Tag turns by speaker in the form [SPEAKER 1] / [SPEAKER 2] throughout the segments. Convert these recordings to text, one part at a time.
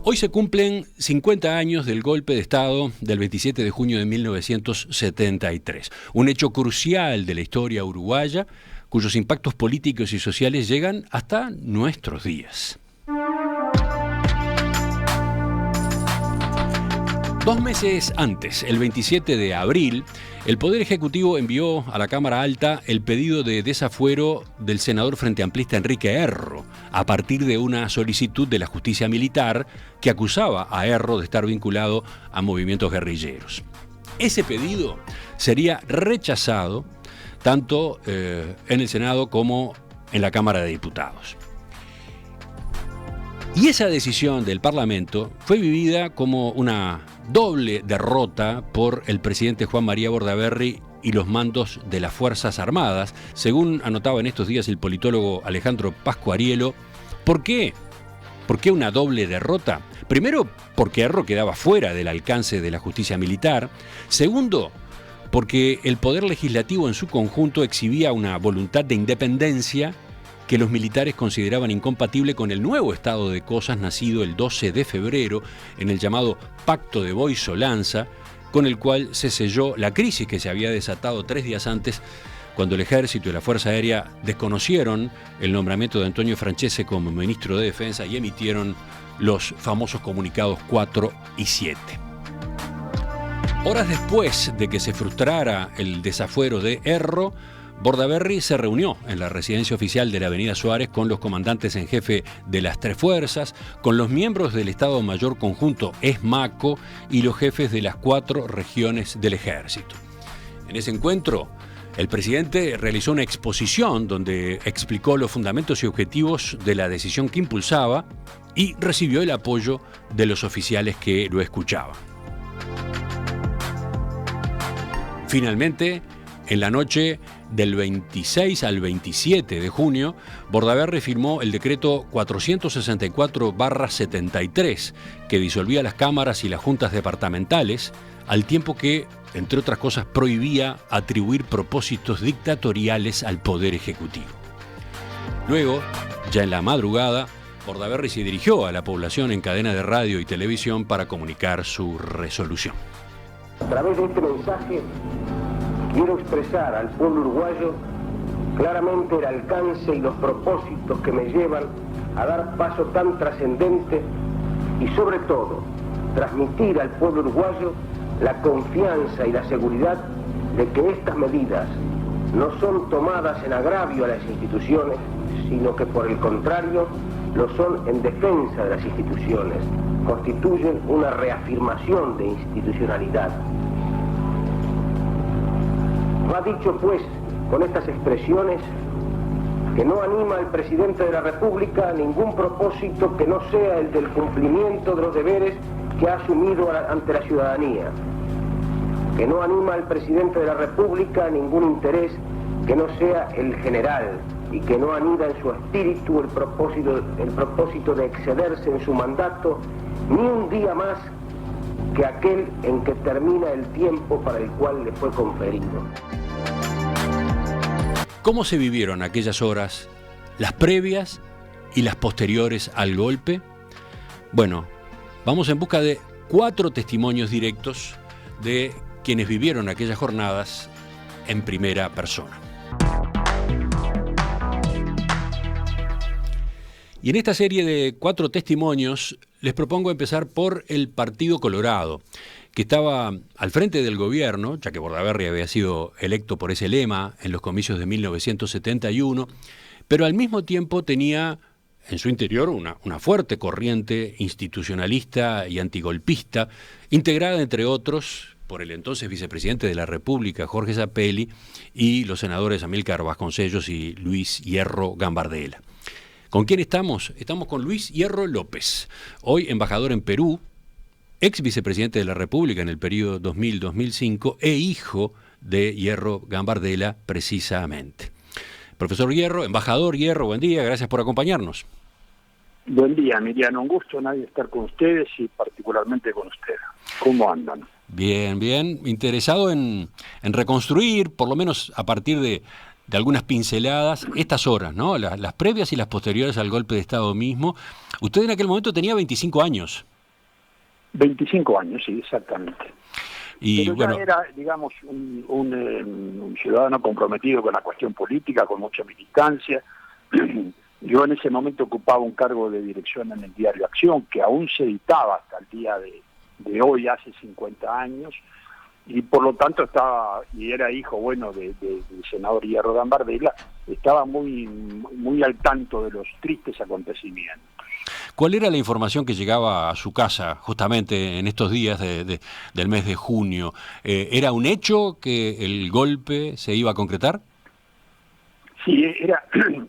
[SPEAKER 1] Hoy se cumplen 50 años del golpe de Estado del 27 de junio de 1973, un hecho crucial de la historia uruguaya, cuyos impactos políticos y sociales llegan hasta nuestros días. 2 meses antes, el 27 de abril, el Poder Ejecutivo envió a la Cámara Alta el pedido de desafuero del senador frente amplista Enrique Erro, a partir de una solicitud de la justicia militar que acusaba a Erro de estar vinculado a movimientos guerrilleros. Ese pedido sería rechazado tanto en el Senado como en la Cámara de Diputados. Y esa decisión del Parlamento fue vivida como una doble derrota por el presidente Juan María Bordaberry y los mandos de las Fuerzas Armadas, según anotaba en estos días el politólogo Alejandro Pascuarielo. ¿Por qué? ¿Por qué una doble derrota? Primero, porque Erro quedaba fuera del alcance de la justicia militar. Segundo, porque el Poder Legislativo en su conjunto exhibía una voluntad de independencia que los militares consideraban incompatible con el nuevo estado de cosas nacido el 12 de febrero en el llamado Pacto de Boy-Solanza, con el cual se selló la crisis que se había desatado 3 días antes, cuando el Ejército y la Fuerza Aérea desconocieron el nombramiento de Antonio Francese como ministro de Defensa y emitieron los famosos comunicados 4 y 7. Horas después de que se frustrara el desafuero de Erro, Bordaberry se reunió en la residencia oficial de la Avenida Suárez con los comandantes en jefe de las 3 fuerzas, con los miembros del Estado Mayor Conjunto ESMACO y los jefes de las 4 regiones del Ejército. En ese encuentro, el presidente realizó una exposición donde explicó los fundamentos y objetivos de la decisión que impulsaba y recibió el apoyo de los oficiales que lo escuchaban. Finalmente, en la noche del 26 al 27 de junio, Bordaberry firmó el decreto 464/73, que disolvía las cámaras y las juntas departamentales, al tiempo que, entre otras cosas, prohibía atribuir propósitos dictatoriales al Poder Ejecutivo. Luego, ya en la madrugada, Bordaberry se dirigió a la población en cadena de radio y televisión para comunicar su resolución.
[SPEAKER 2] A través de este mensaje, quiero expresar al pueblo uruguayo claramente el alcance y los propósitos que me llevan a dar paso tan trascendente y, sobre todo, transmitir al pueblo uruguayo la confianza y la seguridad de que estas medidas no son tomadas en agravio a las instituciones, sino que, por el contrario, lo son en defensa de las instituciones, constituyen una reafirmación de institucionalidad. Ha dicho, pues, con estas expresiones, que no anima al presidente de la República a ningún propósito que no sea el del cumplimiento de los deberes que ha asumido ante la ciudadanía, que no anima al presidente de la República a ningún interés que no sea el general y que no anida en su espíritu el propósito de excederse en su mandato ni un día más que aquel en que termina el tiempo para el cual le fue conferido.
[SPEAKER 1] ¿Cómo se vivieron aquellas horas, las previas y las posteriores al golpe? Bueno, vamos en busca de 4 testimonios directos de quienes vivieron aquellas jornadas en primera persona. Y en esta serie de 4 testimonios les propongo empezar por el Partido Colorado, que estaba al frente del gobierno, ya que Bordaberry había sido electo por ese lema en los comicios de 1971, pero al mismo tiempo tenía en su interior una fuerte corriente institucionalista y antigolpista, integrada, entre otros, por el entonces vicepresidente de la República, Jorge Zappelli, y los senadores Amílcar Vasconcellos y Luis Hierro Gambardella. ¿Con quién estamos? Estamos con Luis Hierro López, hoy embajador en Perú, ex vicepresidente de la República en el periodo 2000-2005 e hijo de Hierro Gambardella, precisamente. Profesor Hierro, embajador Hierro, buen día, gracias por acompañarnos.
[SPEAKER 3] Buen día, Emiliano, un gusto estar con ustedes y particularmente con usted. ¿Cómo andan?
[SPEAKER 1] Bien, bien, interesado en reconstruir, por lo menos a partir de algunas pinceladas, estas horas, ¿no? Las previas y las posteriores al golpe de Estado mismo. Usted en aquel momento tenía 25 años.
[SPEAKER 3] 25 años, sí, exactamente.
[SPEAKER 1] Y
[SPEAKER 3] pero
[SPEAKER 1] bueno,
[SPEAKER 3] ya era, digamos, un ciudadano comprometido con la cuestión política, con mucha militancia. Yo en ese momento ocupaba un cargo de dirección en el diario Acción, que aún se editaba hasta el día de hoy, hace 50 años, y por lo tanto estaba, y era hijo bueno del senador Hierro Gambardella, estaba muy al tanto de los tristes acontecimientos.
[SPEAKER 1] ¿cuál era la información que llegaba a su casa justamente en estos días del mes de junio? ¿Era un hecho que el golpe se iba a concretar?
[SPEAKER 3] Sí,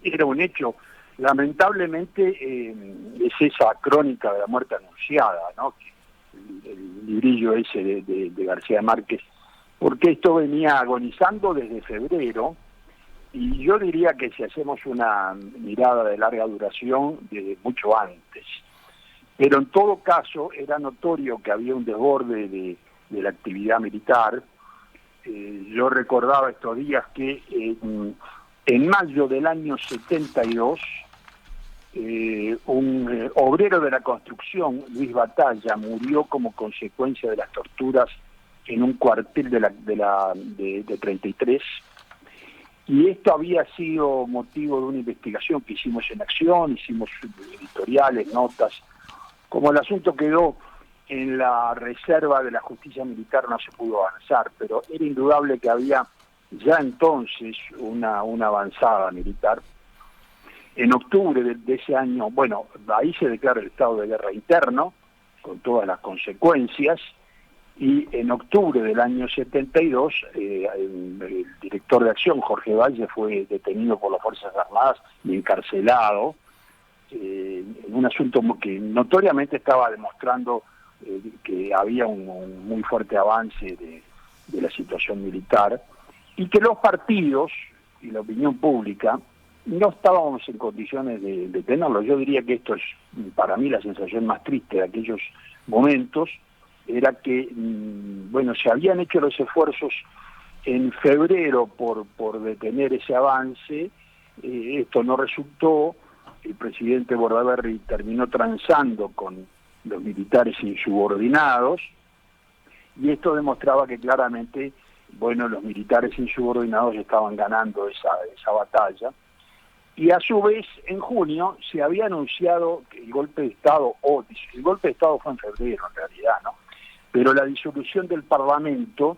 [SPEAKER 3] era un hecho. Lamentablemente es esa crónica de la muerte anunciada, ¿no? El librillo ese de García Márquez, porque esto venía agonizando desde febrero, y yo diría que si hacemos una mirada de larga duración, desde mucho antes. Pero en todo caso era notorio que había un desborde de la actividad militar. Yo recordaba estos días que en mayo del año 72, un obrero de la construcción, Luis Batalla, murió como consecuencia de las torturas en un cuartel de 33, y esto había sido motivo de una investigación que hicimos en Acción, hicimos editoriales, notas. Como el asunto quedó en la reserva de la justicia militar, no se pudo avanzar, pero era indudable que había ya entonces una avanzada militar. En octubre de ese año, bueno, ahí se declara el estado de guerra interno, con todas las consecuencias, y en octubre del año 72, el director de Acción, Jorge Valle, fue detenido por las Fuerzas Armadas y encarcelado, en un asunto que notoriamente estaba demostrando que había un muy fuerte avance de la situación militar, y que los partidos y la opinión pública no estábamos en condiciones de tenerlo. Yo diría que esto es, para mí, la sensación más triste de aquellos momentos, era que, bueno, se habían hecho los esfuerzos en febrero por detener ese avance, esto no resultó, el presidente Bordaberry terminó transando con los militares insubordinados, y esto demostraba que claramente, bueno, los militares insubordinados estaban ganando esa batalla. Y a su vez, en junio, se había anunciado que el golpe de Estado, el golpe de Estado fue en febrero en realidad, ¿no? Pero la disolución del Parlamento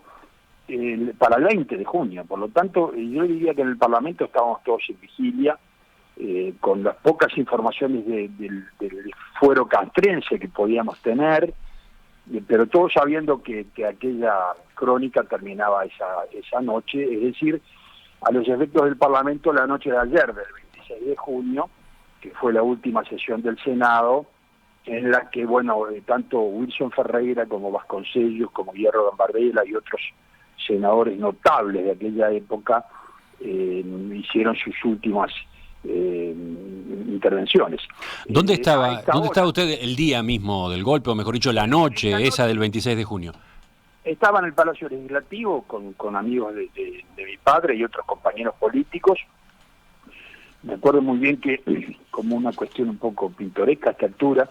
[SPEAKER 3] para el 20 de junio, por lo tanto, yo diría que en el Parlamento estábamos todos en vigilia, con las pocas informaciones del fuero castrense que podíamos tener, pero todos sabiendo que aquella crónica terminaba esa noche, es decir, a los efectos del Parlamento, la noche de ayer, del 26 de junio, que fue la última sesión del Senado, en la que, bueno, tanto Wilson Ferreira como Vasconcellos, como Hierro Gambardella y otros senadores notables de aquella época hicieron sus últimas intervenciones.
[SPEAKER 1] ¿Dónde estaba usted el día mismo del golpe, o mejor dicho, la noche esa del 26 de junio?
[SPEAKER 3] Estaba en el Palacio Legislativo con amigos de mi padre y otros compañeros políticos. Me acuerdo muy bien que, como una cuestión un poco pintoresca a esta altura,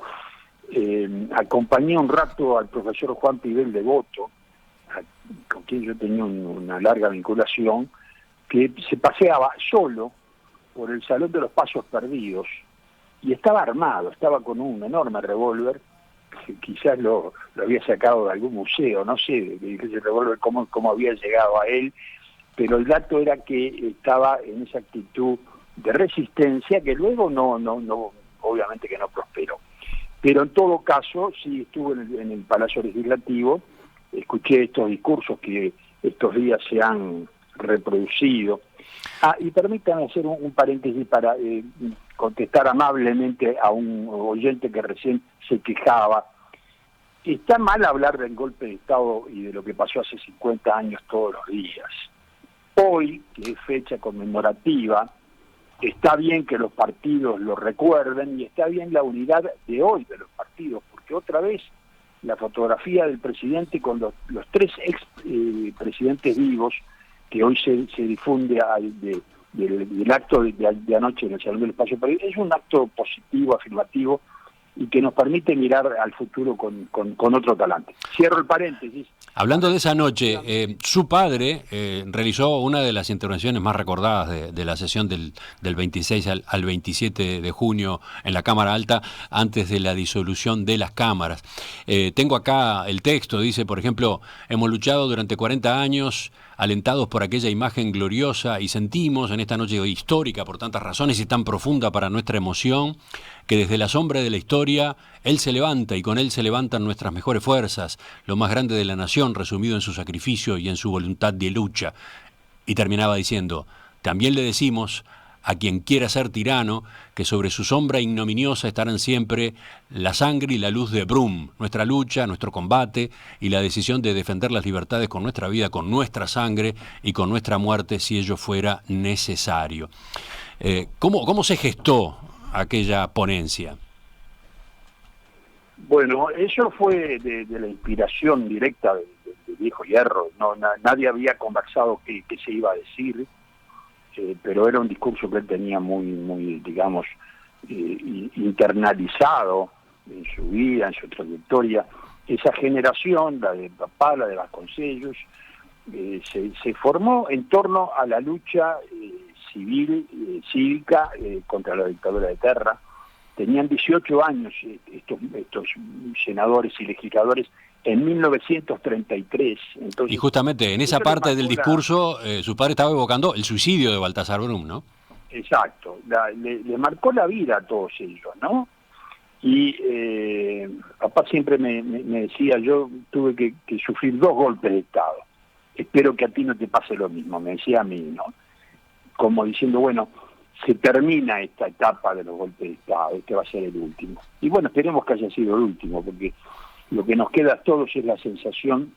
[SPEAKER 3] acompañé un rato al profesor Juan Pibel Devoto, con quien yo tenía una larga vinculación, que se paseaba solo por el Salón de los Pasos Perdidos, y estaba armado, estaba con un enorme revólver, que quizás lo había sacado de algún museo, no sé ese revólver cómo había llegado a él, pero el dato era que estaba en esa actitud de resistencia que luego no obviamente que no prosperó. Pero en todo caso, sí estuve en el Palacio Legislativo, escuché estos discursos que estos días se han reproducido. Y permítanme hacer un paréntesis para contestar amablemente a un oyente que recién se quejaba. Está mal hablar del golpe de Estado y de lo que pasó hace 50 años todos los días. Hoy, que es fecha conmemorativa, está bien que los partidos lo recuerden, y está bien la unidad de hoy de los partidos, porque otra vez la fotografía del presidente con los tres ex presidentes vivos, que hoy se difunde del acto de anoche en el Salón del Espacio Perdido, es un acto positivo, afirmativo, y que nos permite mirar al futuro con otro talante. Cierro el paréntesis.
[SPEAKER 1] Hablando de esa noche, su padre realizó una de las intervenciones más recordadas de la sesión del 26 al 27 de junio en la Cámara Alta, antes de la disolución de las cámaras. Tengo acá el texto, dice, por ejemplo, hemos luchado durante 40 años, alentados por aquella imagen gloriosa, y sentimos en esta noche histórica por tantas razones y tan profunda para nuestra emoción, que desde la sombra de la historia Él se levanta y con Él se levantan nuestras mejores fuerzas, lo más grande de la nación resumido en su sacrificio y en su voluntad de lucha. Y terminaba diciendo, también le decimos a quien quiera ser tirano, que sobre su sombra ignominiosa estarán siempre la sangre y la luz de Brum, nuestra lucha, nuestro combate y la decisión de defender las libertades con nuestra vida, con nuestra sangre y con nuestra muerte si ello fuera necesario. ¿Cómo se gestó aquella ponencia?
[SPEAKER 3] Bueno, eso fue de la inspiración directa del viejo Hierro. Nadie había conversado qué se iba a decir. Pero era un discurso que él tenía muy digamos, internalizado en su vida, en su trayectoria. Esa generación, la de papá, la de Vasconcellos, se formó en torno a la lucha cívica contra la dictadura de Terra. Tenían 18 años estos senadores y legisladores en 1933. Entonces,
[SPEAKER 1] y justamente en esa parte del discurso su padre estaba evocando el suicidio de Baltasar Brum, ¿no?
[SPEAKER 3] Exacto, le marcó la vida a todos ellos, ¿no? Y papá siempre me decía, yo tuve que sufrir 2 golpes de Estado, espero que a ti no te pase lo mismo, me decía a mí, ¿no? Como diciendo, bueno, se termina esta etapa de los golpes de Estado, este va a ser el último. Y bueno, esperemos que haya sido el último, porque lo que nos queda a todos es la sensación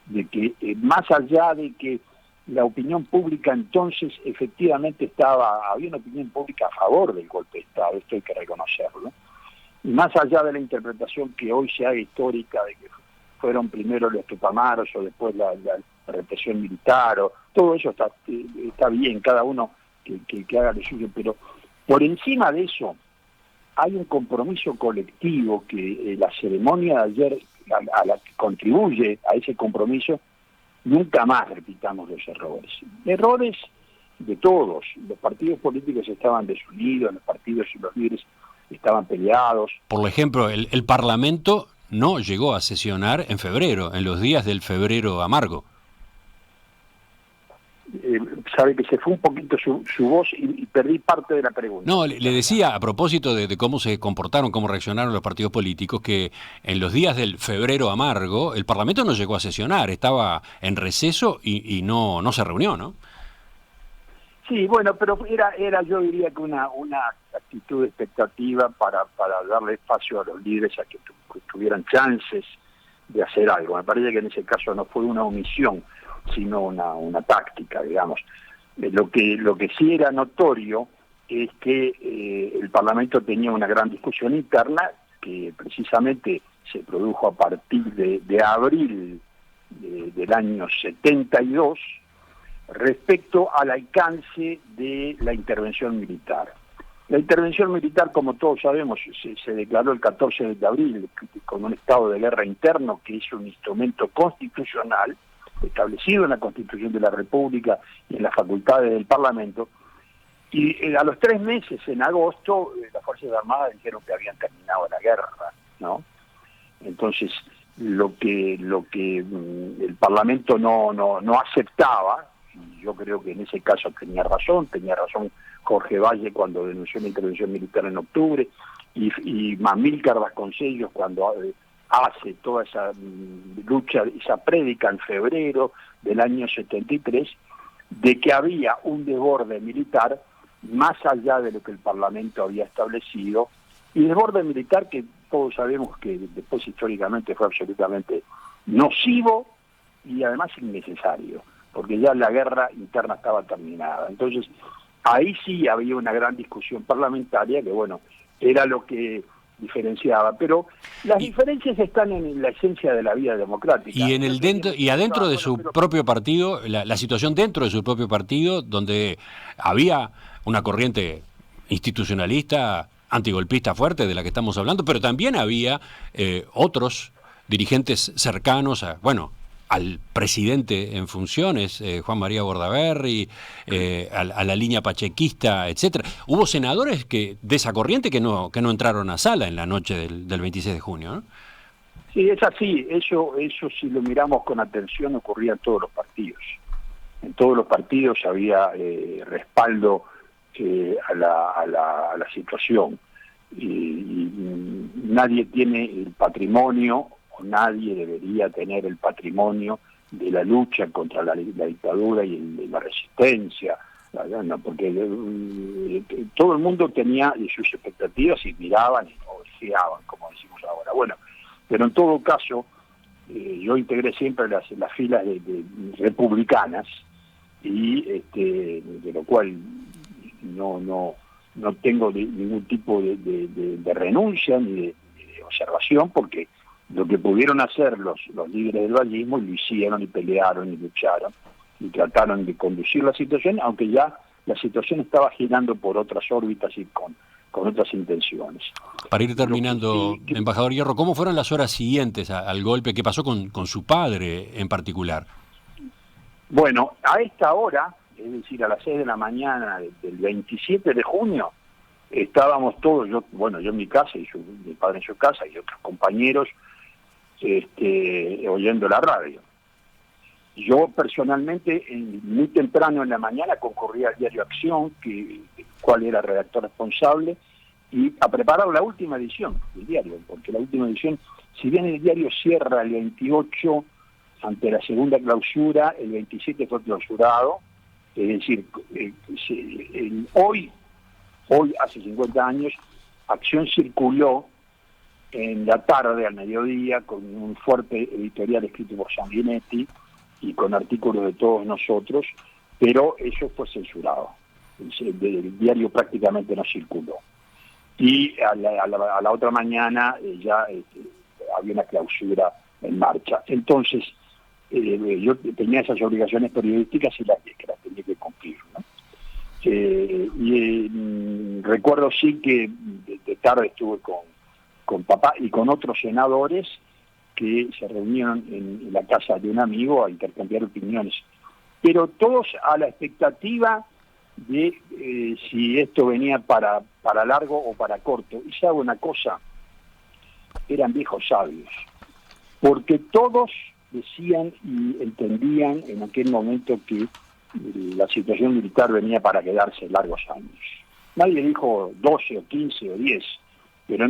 [SPEAKER 3] de que, más allá de que la opinión pública entonces efectivamente había una opinión pública a favor del golpe de Estado, esto hay que reconocerlo, y más allá de la interpretación que hoy se haga histórica de que fueron primero los tupamaros o después la represión militar, o todo eso está bien, cada uno que haga lo suyo, pero por encima de eso hay un compromiso colectivo que la ceremonia de ayer a la que contribuye a ese compromiso. Nunca más repitamos los errores. Errores de todos. Los partidos políticos estaban desunidos, los partidos y los líderes estaban peleados.
[SPEAKER 1] Por ejemplo, el Parlamento no llegó a sesionar en febrero, en los días del febrero amargo.
[SPEAKER 3] Sabe que se fue un poquito su voz y perdí parte de la pregunta.
[SPEAKER 1] No, le decía a propósito de cómo se comportaron, cómo reaccionaron los partidos políticos, que en los días del febrero amargo el Parlamento no llegó a sesionar, estaba en receso y no se reunió, ¿no?
[SPEAKER 3] Sí, bueno, pero era yo diría que una actitud de expectativa para darle espacio a los líderes a que tuvieran chances de hacer algo. Me parece que en ese caso no fue una omisión, sino una táctica, digamos. Lo que sí era notorio es que el Parlamento tenía una gran discusión interna que precisamente se produjo a partir de abril del año 72 respecto al alcance de la intervención militar. La intervención militar, como todos sabemos, se declaró el 14 de abril con un estado de guerra interno, que es un instrumento constitucional establecido en la Constitución de la República y en las facultades del Parlamento, y a los 3 meses, en agosto, las Fuerzas Armadas dijeron que habían terminado la guerra, ¿no? Entonces, lo que el Parlamento no aceptaba, y yo creo que en ese caso tenía razón Jorge Valle cuando denunció la intervención militar en octubre, y Amílcar Vasconcellos cuando hace toda esa lucha, esa prédica en febrero del año 73, de que había un desborde militar más allá de lo que el Parlamento había establecido, y desborde militar que todos sabemos que después históricamente fue absolutamente nocivo y además innecesario, porque ya la guerra interna estaba terminada. Entonces, ahí sí había una gran discusión parlamentaria que, bueno, era lo que diferenciaba, pero las diferencias están en la esencia de la vida democrática.
[SPEAKER 1] Y adentro de su propio partido, la situación dentro de su propio partido, donde había una corriente institucionalista antigolpista fuerte de la que estamos hablando, pero también había otros dirigentes cercanos al presidente en funciones, Juan María Bordaberry, a la línea pachequista, etcétera. Hubo senadores de esa corriente que no entraron a sala en la noche del 26 de junio, ¿no?
[SPEAKER 3] Sí, es así. Eso si lo miramos con atención ocurría en todos los partidos. En todos los partidos había respaldo a la situación. Y nadie tiene el patrimonio, o nadie debería tener el patrimonio de la lucha contra la dictadura y la resistencia, porque todo el mundo tenía sus expectativas y miraban o deseaban, como decimos ahora. Bueno, pero en todo caso, yo integré siempre las filas de republicanas, y de lo cual no tengo ningún tipo de renuncia ni de observación, porque lo que pudieron hacer los líderes del vallismo lo hicieron y pelearon y lucharon y trataron de conducir la situación, aunque ya la situación estaba girando por otras órbitas y con otras intenciones.
[SPEAKER 1] Para ir terminando, embajador Hierro, ¿cómo fueron las horas siguientes al golpe? ¿Qué pasó con su padre en particular?
[SPEAKER 3] Bueno, a esta hora, es decir, a las 6 de la mañana del 27 de junio, estábamos todos, yo en mi casa y mi padre en su casa y otros compañeros, oyendo la radio. Yo personalmente, muy temprano en la mañana, concurrí al diario Acción, cual era redactor responsable, y a preparar la última edición del diario, porque la última edición, si bien el diario cierra el 28 ante la segunda clausura, el 27 fue clausurado, es decir, hoy, hace 50 años, Acción circuló en la tarde, al mediodía, con un fuerte editorial escrito por Sanguinetti y con artículos de todos nosotros, pero eso fue censurado. El diario prácticamente no circuló. Y a la otra mañana ya había una clausura en marcha. Entonces, yo tenía esas obligaciones periodísticas y las tenía que cumplir, ¿no? Recuerdo sí que de tarde estuve con papá y con otros senadores que se reunieron en la casa de un amigo a intercambiar opiniones, pero todos a la expectativa de si esto venía para largo o para corto. Y sabe una cosa, eran viejos sabios, porque todos decían y entendían en aquel momento que la situación militar venía para quedarse largos años. Nadie dijo 12 o 15 o 10, pero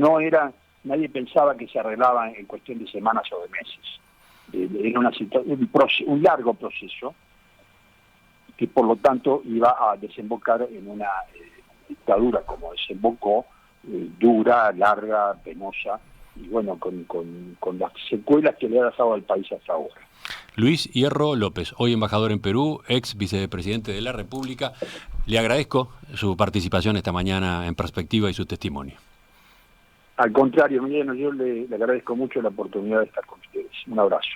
[SPEAKER 3] nadie pensaba que se arreglaba en cuestión de semanas o de meses. Era un largo proceso que por lo tanto iba a desembocar en una dictadura como desembocó, dura, larga, penosa, y bueno, con las secuelas que le ha dejado al país hasta ahora.
[SPEAKER 1] Luis Hierro López, hoy embajador en Perú, ex vicepresidente de la República, le agradezco su participación esta mañana en Perspectiva y su testimonio.
[SPEAKER 3] Al contrario, Emiliano, yo le agradezco mucho la oportunidad de estar con ustedes. Un abrazo.